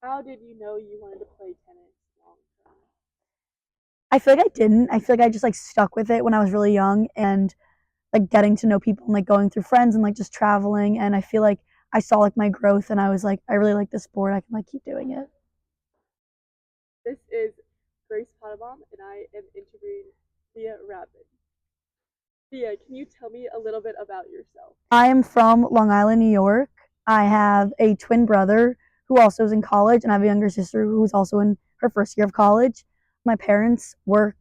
How did you know you wanted to play tennis long term? I feel like I didn't. I feel like I just like stuck with it when I was really young and like getting to know people and like going through friends and like just traveling. And I feel like I saw like my growth and I was like, I really like this sport. I can like keep doing it. This is Grace Pottebaum, and I am interviewing Thea Rabin. Thea, can you tell me a little bit about yourself? I am from Long Island, New York. I have a twin brother who also is in college, and I have a younger sister who's also in her first year of college. My parents work.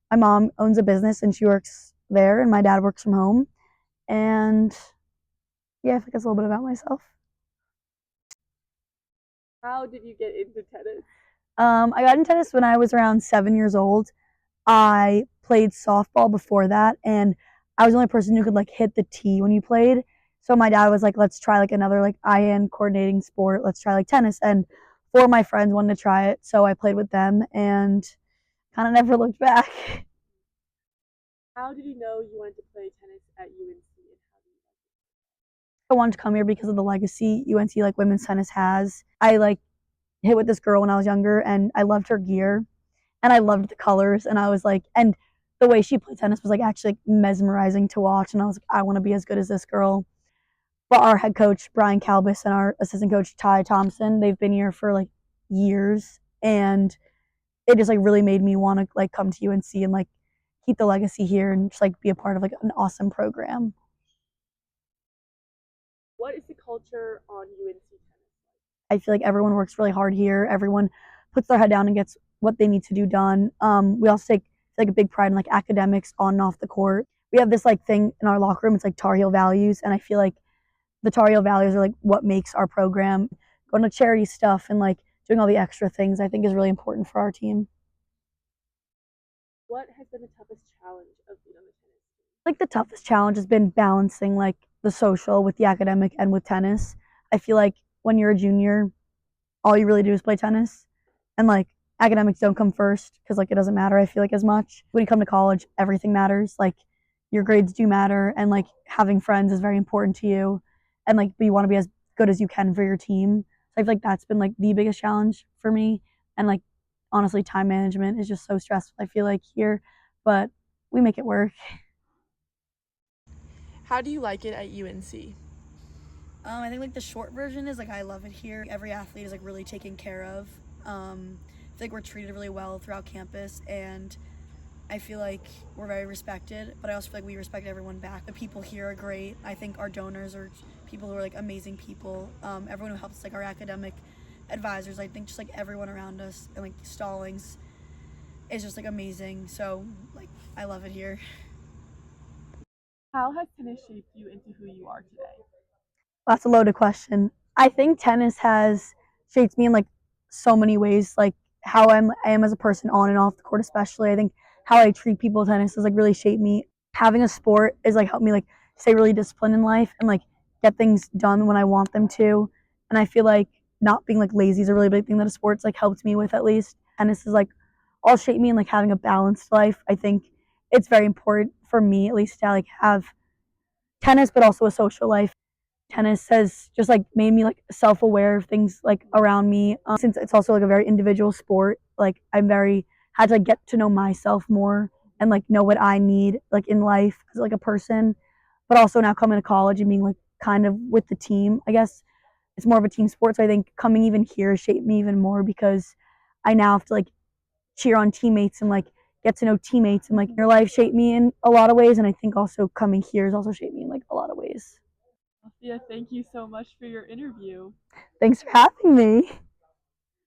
My mom owns a business and she works there, and my dad works from home. And yeah, I think that's a little bit about myself. How did you get into tennis? I got into tennis when I was around 7 years old. I played softball before that, and I was the only person who could like hit the tee when you played. So my dad was like, "Let's try like another like eye-hand coordinating sport. Let's try like tennis." And four of my friends wanted to try it, so I played with them and kind of never looked back. How did you know you wanted to play tennis at UNC, and how do you like it? I wanted to come here because of the legacy UNC like women's tennis has. I like hit with this girl when I was younger, and I loved her gear and I loved the colors, and I was like, and the way she played tennis was like actually like, mesmerizing to watch, and I was like, I want to be as good as this girl. But our head coach Brian Calbus and our assistant coach Ty Thompson, they've been here for like years, and it just like really made me want to like come to UNC and like keep the legacy here and just like be a part of like an awesome program. What is the culture on UNC tennis I feel like everyone works really hard here. Everyone puts their head down and gets what they need to do done. We also take like a big pride in like academics on and off the court. We have this like thing in our locker room. It's like Tar Heel values, and I feel like the Tar Heel values are like what makes our program. Going to charity stuff and like doing all the extra things, I think is really important for our team. What has been the toughest challenge of being on the tennis team? Like the toughest challenge has been balancing like the social with the academic and with tennis. I feel like when you're a junior, all you really do is play tennis, and like academics don't come first because like it doesn't matter. I feel like as much when you come to college, everything matters. Like your grades do matter, and like having friends is very important to you, and like but you want to be as good as you can for your team. So I feel like that's been like the biggest challenge for me, and like honestly, time management is just so stressful. I feel like here, but we make it work. How do you like it at UNC? I think like the short version is like I love it here. Every athlete is like really taken care of. I feel like we're treated really well throughout campus, and I feel like we're very respected. But I also feel like we respect everyone back. The people here are great. I think our donors are people who are like amazing people. Everyone who helps, like our academic advisors. I think just like everyone around us, and like Stallings is just like amazing. So like I love it here. How has tennis shaped you into who you are today? That's a loaded question. I think tennis has shaped me in like so many ways, like how I am as a person on and off the court, especially. I think how I treat people in tennis has like really shaped me. Having a sport is like helped me like stay really disciplined in life and like get things done when I want them to. And I feel like not being like lazy is a really big thing that a sport's like helped me with at least. Tennis is like all shaped me in like having a balanced life. I think it's very important for me at least to like have tennis but also a social life. Tennis has just like made me like self-aware of things like around me, since it's also like a very individual sport. Like I'm very had to like, get to know myself more and like know what I need like in life as like a person, but also now coming to college and being like kind of with the team, I guess it's more of a team sport. So I think coming even here shaped me even more because I now have to like cheer on teammates and like get to know teammates, and like your life shaped me in a lot of ways, and I think also coming here has also shaped me in like a lot of ways. Thea, thank you so much for your interview. Thanks for having me.